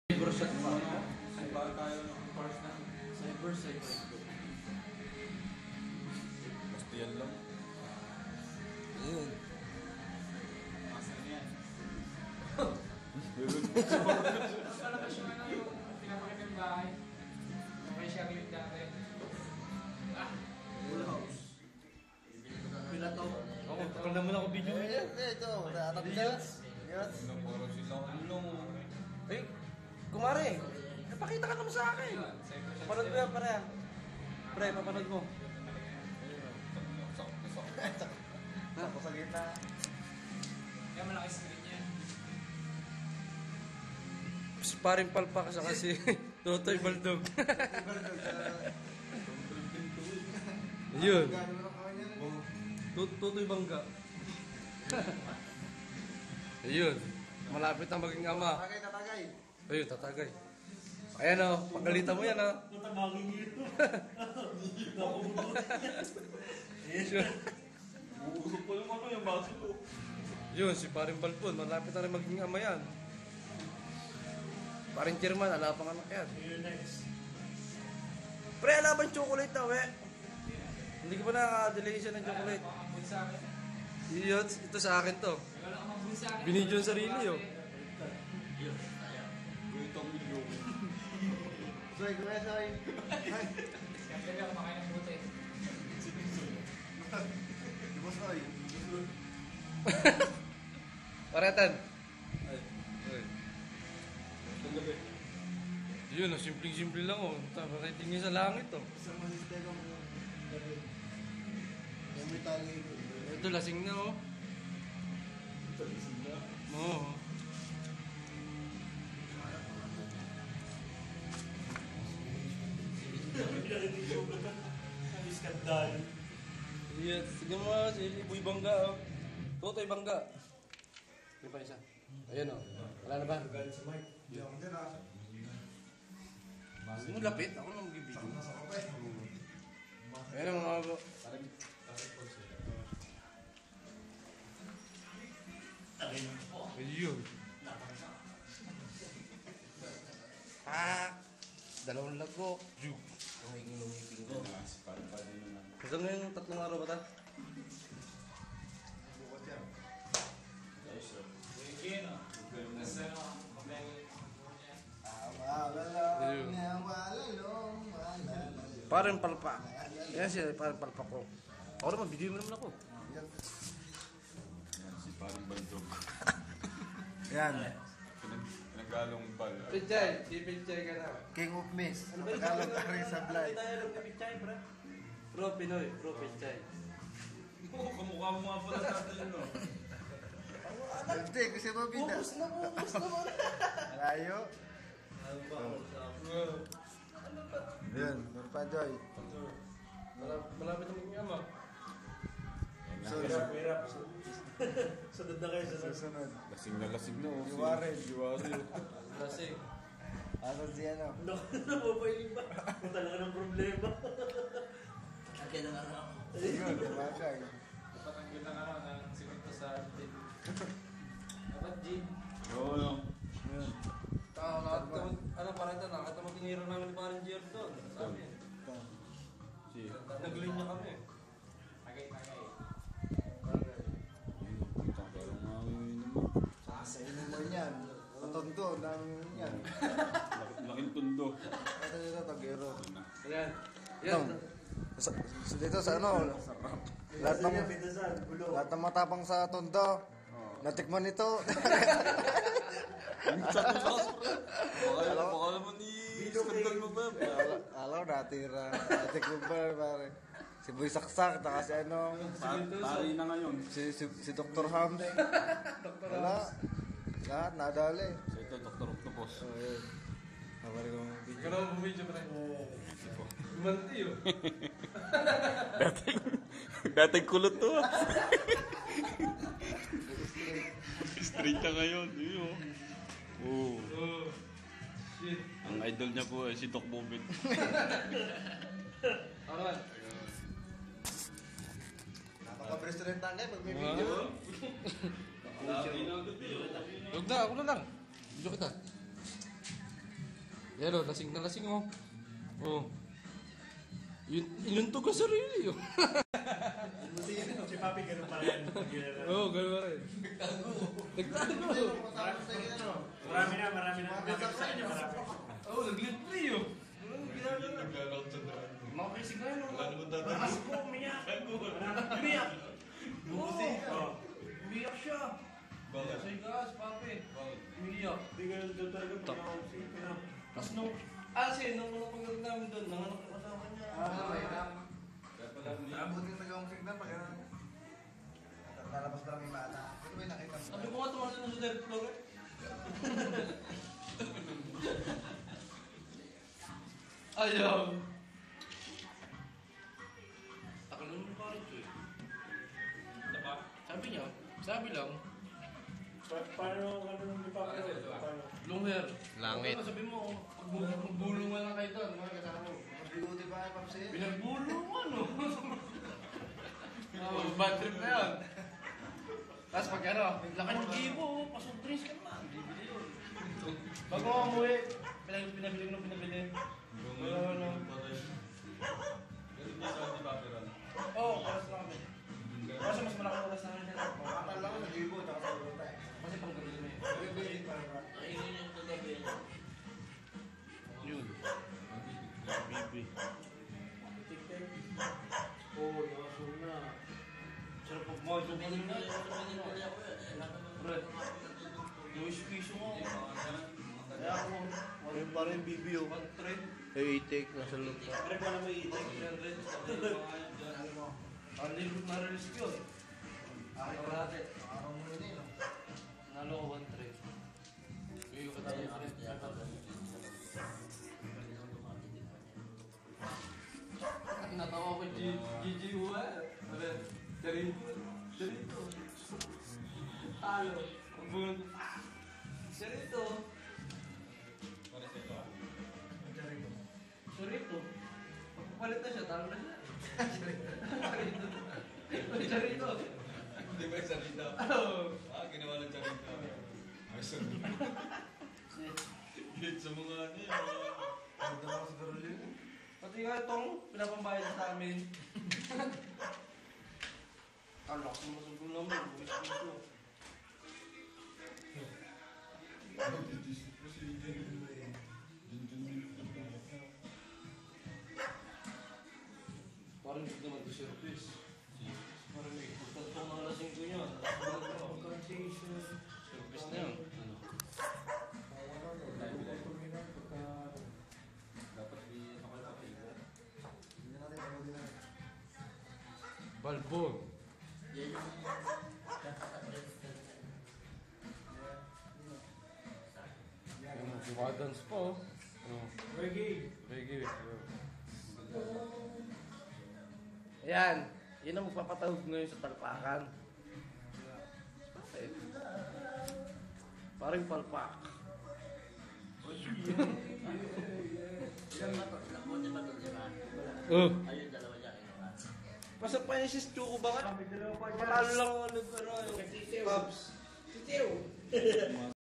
Cyber shot pa. Cyber tayo ng course na. Cyber. Basta yan lang. Ayun. Asan yan? Palabas yung ano yung pinapakita yung bahay. Okay siya yung dati. Full house. Pila to? Ako, takal naman ako video niya. Ito, natap na. Yes. Parang silang ulong. Eh, kumare. Napakita ka naman sa akin. Papanood mo yan, pare. Pre, papanood mo. Ako sa gitna. Kaya malaki screen yan. Paring palpak sa kasi Totoy Baldog. Yun. Totoy Bangga. Ayun. Malapit ang maging ama. Tatagay. Ayun, tatagay. Ayan o, pagkalitan mo yan o. Tatabangin niyo. Uusok po yung ano, yung baso ko. Yun, si Paring Balpon, malapit na rin maging ama yan. Paring chairman, ala pang anak yan. You're next. Pre, ala bang chocolate na, we? Hindi ko pa nakaka-delay siya ng chocolate. Pakambun sa akin. Yun, ito sa akin to. Wala kang mambun sa akin. Binidyo yung sarili, oh. Guitong milyon. Soy, kumaya soy. Kaya ako makain ng buti. Di ba soy? Paretan. Ay. Itong gabi. Yun, oh, simpleng-simple lang, oh. Tapos tingin sa langit, oh. Isang masistega mo yung gabi. Yung may tali ko. Ito, lasing na, oh. Oo. Ang iskandal. Yes, sige mo, si Boy Bangga, oh. Totoy Bangga. Yung pa isa. Ayan, oh. Wala na ba? Hindi ako din ah. Mo lapit, ako nang magbibigay. Nasa kape. Ayan ang mga... Ayun. Dalawang lago. Juk. Hanggang ngayon, tatlong araw ba ta? Bukas yan. Weekend, no? Tapos ano, mag-lagay. Walalong, walalong, walalong. Parang palpak. Yan siya, parang palpak ko. Ako naman, video mo naman ako. Yan. Yan, si parang baldog. Yan. Pinaggalong bal. Pinchay, si Pinchay ka na. King of Miss. Tagalog ka rin sa blind. Tagalog ni Pinchay, bro. Pro Pinoy, pro Pinchay. Oo, kamukha mo nga pala natin yun, no? Hindi, kasi mabida. Ubus na mo. Layo. Yan, pa Joy. Malapit na maging ama. Hirap. Sunod na kayo sa Susunod. Lasing na, oh. Iwarin. Iwarin. Lasing. Ano si ano? Napapailing ba? Kung talaga ng problema. Yun, kumagay. Patanggil ng ano, ng simento sa atin. Dapat gin. Oo, no? Yun. Ano parang ito, nakita mo tinira namin ni parang Jer doon. Sabi. Si... Naglinya kami. Tagay. Parang ngawin naman. Sa inuman yan. Matondo ng yan. Laking tundo. Ito dito, tagero. Ayan. Yan. Dito sa ano, lahat ng Pindasan, gulo. lahat ng matapang sa tondo. Natikman ito. Baka naman i-skandal mo ba? Alaw, natira. Natikman ba, pare? Si Boy Saksak, na kasi ano, Tari na ngayon. si Dr. Hams. Wala. Lahat, nadali. So ito, Dr. Octopus. So, yun. Nabari ko mga video. Ikaw naman bumidyo pa rin. Gumanti yun. Dating kulot to. Straight na ngayon. Yun, oh. Oh. Shit. Ang idol niya po ay si Doc Bobit. Ano man? Napaka-restaurant tayo pag may video. Huwag na, ako na lang. Video kita. Yan o, lasing na lasing o. Oh. Inuntog ko sarili o. Si Papi ganun pa rin. Oo, gano'n pa rin. Nagtago. Marami na. Marami sa kanya, marami. Oo, nag-libre o. Makakisig na yun o. Kasi po, umiyak. Umiyak. Oo. Umiyak siya. Say gas, papi. Umiyak. Hindi ganun doon talaga pag nakausin ko na. Tapos nung, nung pagdating namin doon, nanganak yung kasama niya. Okay lang. Abutin na yung signal pag ano. Lalabas lang yung bata. Ito ba yung nakita mo? Sabi ko nga tumasin na sa direct vlogger. Ayaw. Akala nung parang ito eh. Sabi lang, Paano, hindi pa ako? Paano? long hair. Langit. Sabi mo, magbulungan lang kayo doon, mga kasama mo. Bigote pa kayo, Papsi? Pinagbulungan, no? Bad trip na yun. Tapos pag ano, laki ng gibo, pasok drinks ka naman. Bibili yun. Bago ako umuwi, pinabili ko nung pinabili. Ano? Oo, oras na kami. Kasi mas malaki oras na kami. Akala ko sa gibo, tsaka sa ulo tayo. Kasi pang gabi kami. Bibili pa rin ba? Yun. Bibi. Oo, nakasun na. Sarap pag mga doon kanina. Red. 2 piso mo. Kaya ako, Ayun pa rin, BB oh. 1 Ay, itik, nasa loob pa. Pero paano may itik? Unlimited na release ko yun. Araw ko natin. Araw mo rin eh, no? Nalo ko 1 trade. Yung katawang trade. Natawa ko Gigi Uwa. Charito. Talo. Abun. Charito. Charito. Pagpapalit na siya, talo na siya. Charito. Hindi ba yung sarita? Oo. Ginawa ng sarita. Ay, sarita. Gate sa mga ano yun. Ang dama ko siguro yun. Pati nga itong pinapambayad sa amin. Kalak mo masugong naman. Buwis dito. Parang hindi naman ito service. Parang may tatong nalasing ko niya. Service na yun. Balbon. Yung kumadans pa oh. Reggae. Reggae. Ayan. Yan ang magpapatawag ngayon sa talpakan. Parang palpak. Oh. Pasok pa niya si Stu ko ba ka? Palalo lang ako nag-ano. Pops.